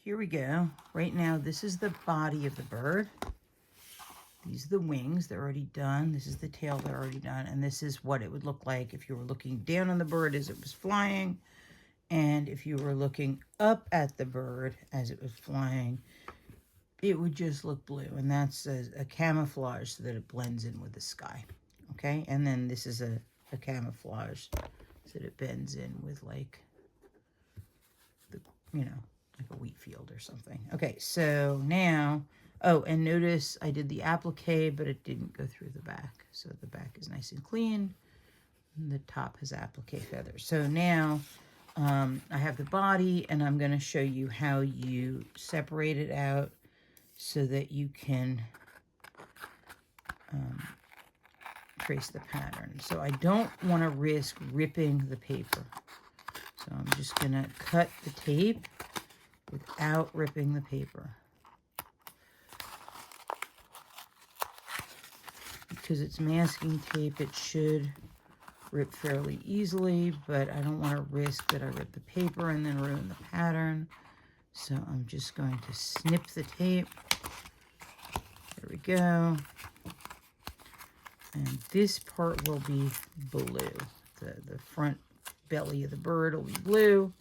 here we go. Right now, this is the body of the bird. These are the wings. They're already done. This is the tail. They're already done. And this is what it would look like if you were looking down on the bird as it was flying. And if you were looking up at the bird as it was flying, it would just look blue. And that's a camouflage so that it blends in with the sky. Okay? And then this is a camouflage so that it bends in with like, the, you know, like a wheat field or something. Okay, so now, oh, and notice I did the applique, but it didn't go through the back. So the back is nice and clean. And the top has applique feathers. So now I have the body, and I'm going to show you how you separate it out so that you can trace the pattern. So I don't want to risk ripping the paper. So I'm just going to cut the tape without ripping the paper. Because it's masking tape, it should rip fairly easily, but I don't want to risk that I rip the paper and then ruin the pattern. So I'm just going to snip the tape. There we go. And this part will be blue. The front belly of the bird will be blue.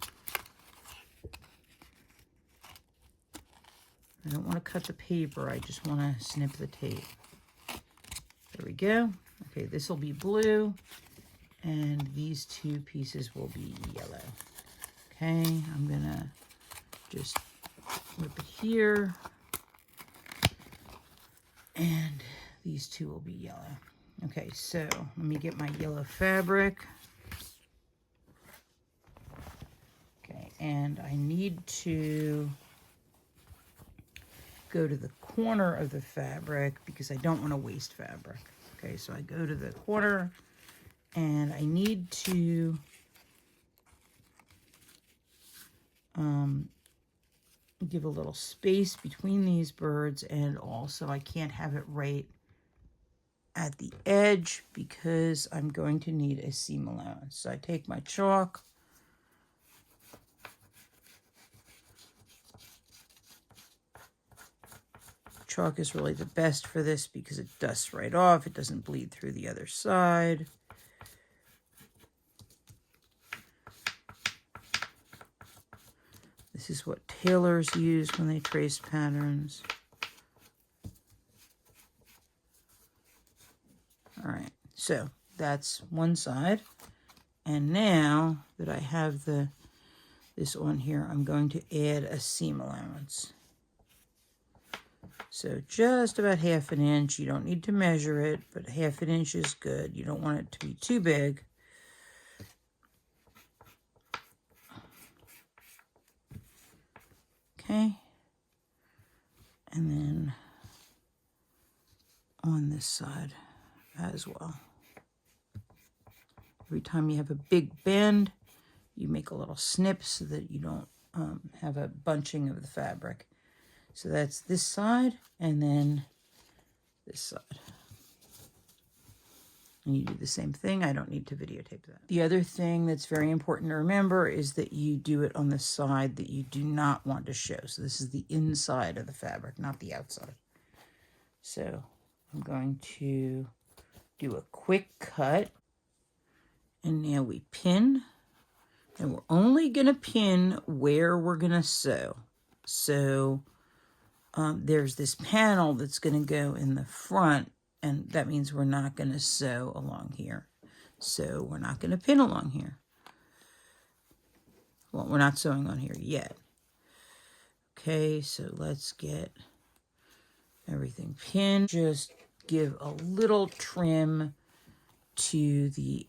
I don't want to cut the paper, I just want to snip the tape. There we go. Okay, this will be blue, and these two pieces will be yellow. Okay, I'm gonna just rip it here, and these two will be yellow. Okay, so let me get my yellow fabric. Okay, and I need to go to the corner of the fabric because I don't want to waste fabric. Okay, so I go to the corner and I need to give a little space between these birds, and also I can't have it right at the edge because I'm going to need a seam allowance. So I take my chalk, chalk is really the best for this because it dusts right off. It doesn't bleed through the other side. This is what tailors use when they trace patterns. All right, so that's one side. And now that I have this on here, I'm going to add a seam allowance. So just about 1/2 inch. You don't need to measure it, but 1/2 inch is good. You don't want it to be too big. Okay. And then on this side as well. Every time you have a big bend, you make a little snip so that you don't have a bunching of the fabric. So that's this side, and then this side. And you do the same thing. I don't need to videotape that. The other thing that's very important to remember is that you do it on the side that you do not want to show. So this is the inside of the fabric, not the outside. So I'm going to do a quick cut. And now we pin. And we're only going to pin where we're going to sew. So there's this panel that's going to go in the front, and that means we're not going to sew along here. So we're not going to pin along here. Well, we're not sewing on here yet. Okay, so let's get everything pinned. Just give a little trim to the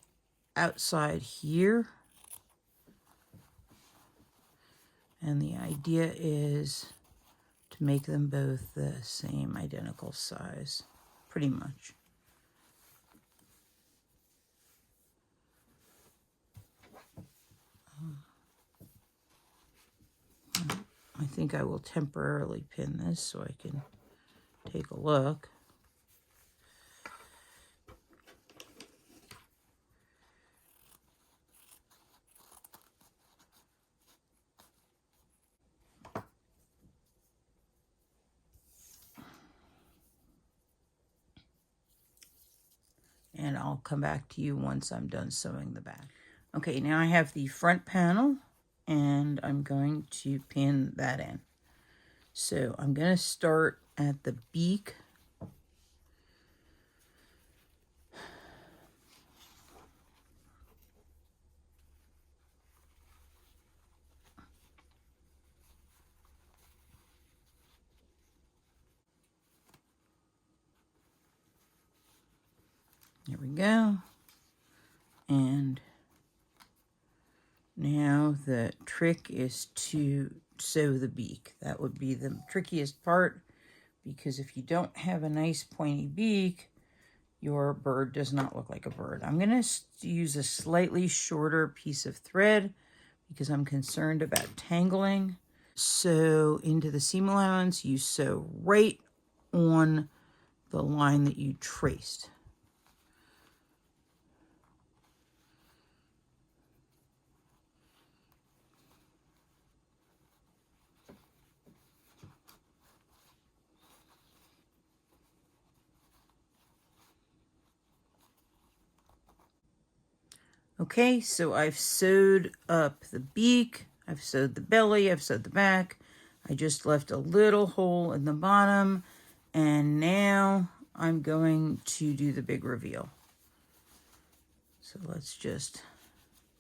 outside here. And the idea is to make them both the same identical size, pretty much. I think I will temporarily pin this so I can take a look. and I'll come back to you once I'm done sewing the back. Okay, now I have the front panel, and I'm going to pin that in. So I'm going to start at the beak. There we go. And now the trick is to sew the beak. That would be the trickiest part, because if you don't have a nice pointy beak, your bird does not look like a bird. I'm going to use a slightly shorter piece of thread because I'm concerned about tangling. Sew into the seam allowance, you sew right on the line that you traced. Okay, so I've sewed up the beak, I've sewed the belly, I've sewed the back. I just left a little hole in the bottom, and now I'm going to do the big reveal. So let's just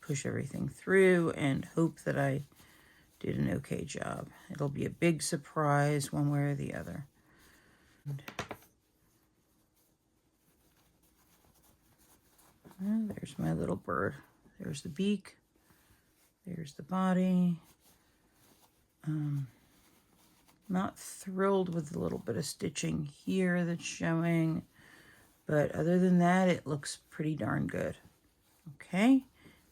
push everything through and hope that I did an okay job. It'll be a big surprise one way or the other. And there's my little bird. There's the beak. There's the body. Not thrilled with the little bit of stitching here that's showing, but other than that, it looks pretty darn good. Okay,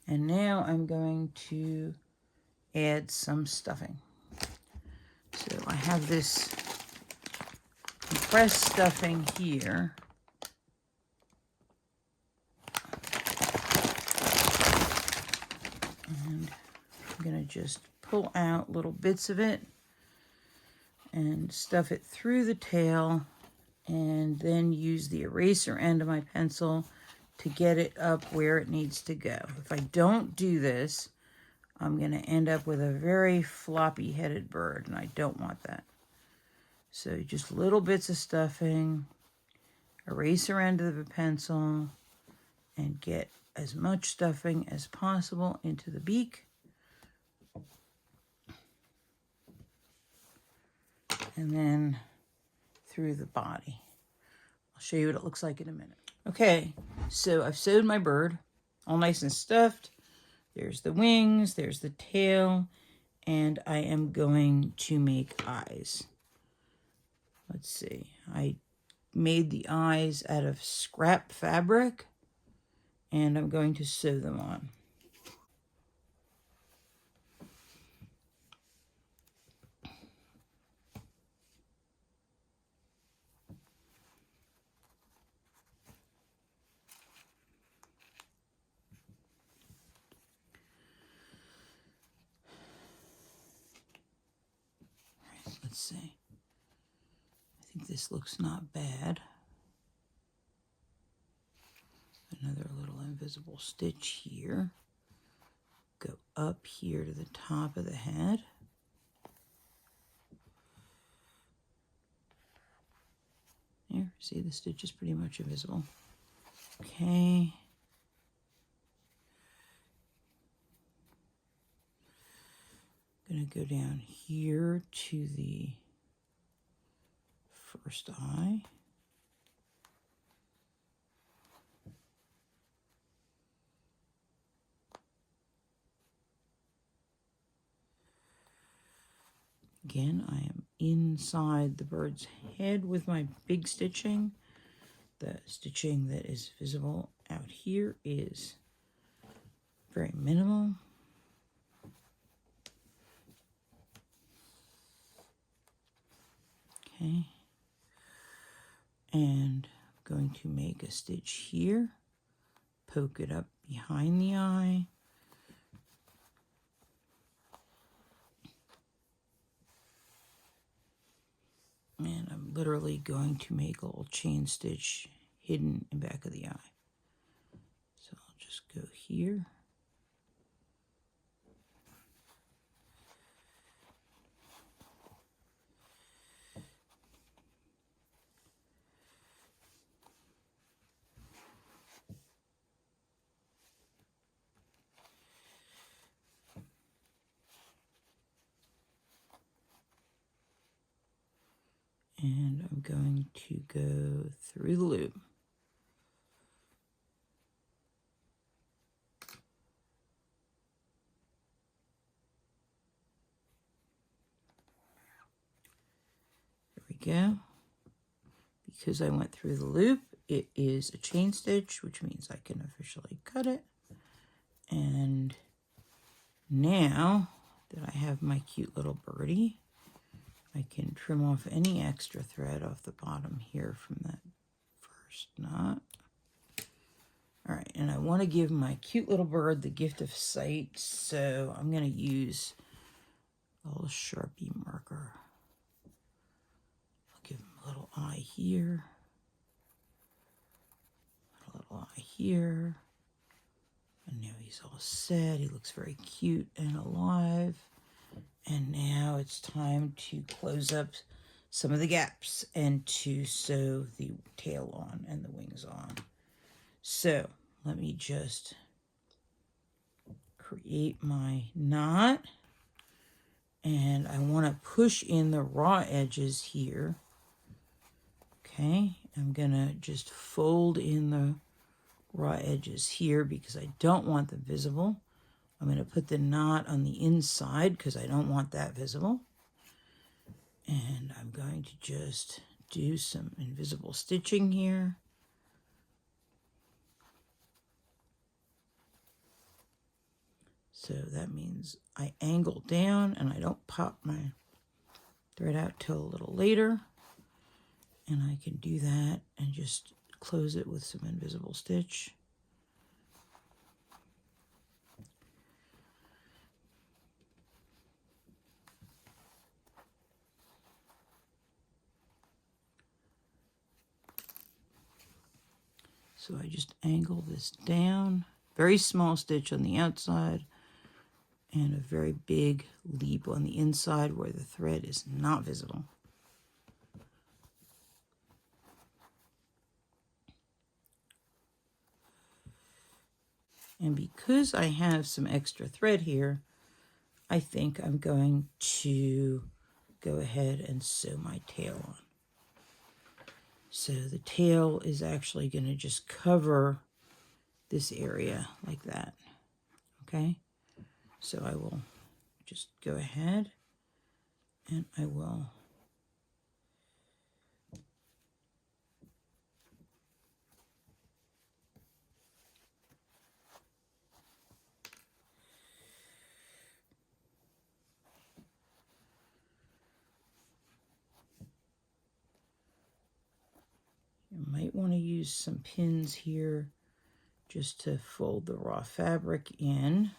and now I'm going to add some stuffing. So I have this compressed stuffing here. And I'm going to just pull out little bits of it and stuff it through the tail, and then use the eraser end of my pencil to get it up where it needs to go. If I don't do this, I'm going to end up with a very floppy headed bird, and I don't want that. So just little bits of stuffing, eraser end of the pencil, and get as much stuffing as possible into the beak. And then through the body. I'll show you what it looks like in a minute. Okay, so I've sewed my bird, all nice and stuffed. There's the wings, there's the tail, and I am going to make eyes. Let's see, I made the eyes out of scrap fabric, and I'm going to sew them on. Let's see. I think this looks not bad. Another little invisible stitch here. Go up here to the top of the head. There, see, the stitch is pretty much invisible. Okay. Gonna go down here to the first eye. Again, I am inside the bird's head with my big stitching. The stitching that is visible out here is very minimal. Okay. And I'm going to make a stitch here, poke it up behind the eye. And I'm literally going to make a little chain stitch hidden in back of the eye. just go here. And I'm going to go through the loop. There we go. Because I went through the loop, it is a chain stitch, which means I can officially cut it. And now that I have my cute little birdie, I can trim off any extra thread off the bottom here from that first knot. All right, and I want to give my cute little bird the gift of sight, so I'm going to use a little Sharpie marker. I'll give him a little eye here, a little eye here, and now he's all set. He looks very cute and alive. And now it's time to close up some of the gaps and to sew the tail on and the wings on. So let me just create my knot. And I want to push in the raw edges here. Okay, I'm going to just fold in the raw edges here because I don't want them visible. I'm going to put the knot on the inside because I don't want that visible. And I'm going to just do some invisible stitching here. So that means I angle down and I don't pop my thread out till a little later. And I can do that and just close it with some invisible stitch. So I just angle this down, very small stitch on the outside, and a very big leap on the inside where the thread is not visible. And because I have some extra thread here, I think I'm going to go ahead and sew my tail on. So the tail is actually going to just cover this area like that. Okay, so I will just go ahead and I will might want to use some pins here just to fold the raw fabric in.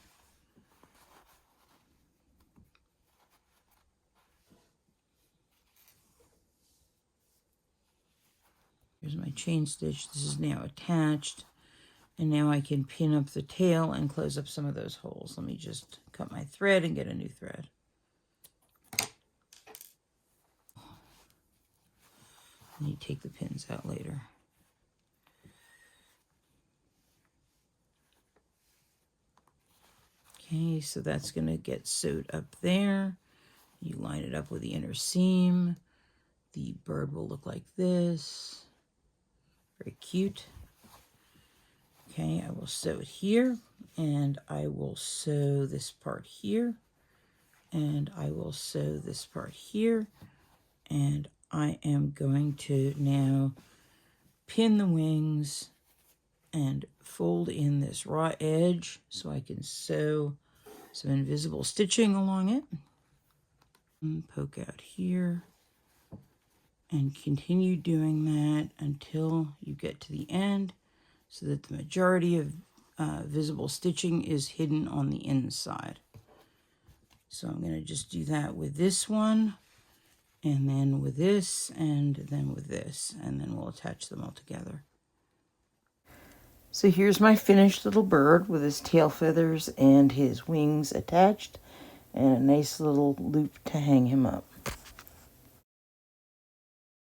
Here's my chain stitch. This is now attached. And now I can pin up the tail and close up some of those holes. Let me just cut my thread and get a new thread. And you take the pins out later. Okay, so that's going to get sewed up there. You line it up with the inner seam. The bird will look like this. Very cute. Okay, I will sew it here, and I will sew this part here, and I will sew this part here, and I am going to now pin the wings and fold in this raw edge so I can sew some invisible stitching along it. And poke out here and continue doing that until you get to the end so that the majority of visible stitching is hidden on the inside. So I'm going to just do that with this one, and then with this, and then with this, and then we'll attach them all together. So here's my finished little bird with his tail feathers and his wings attached, and a nice little loop to hang him up.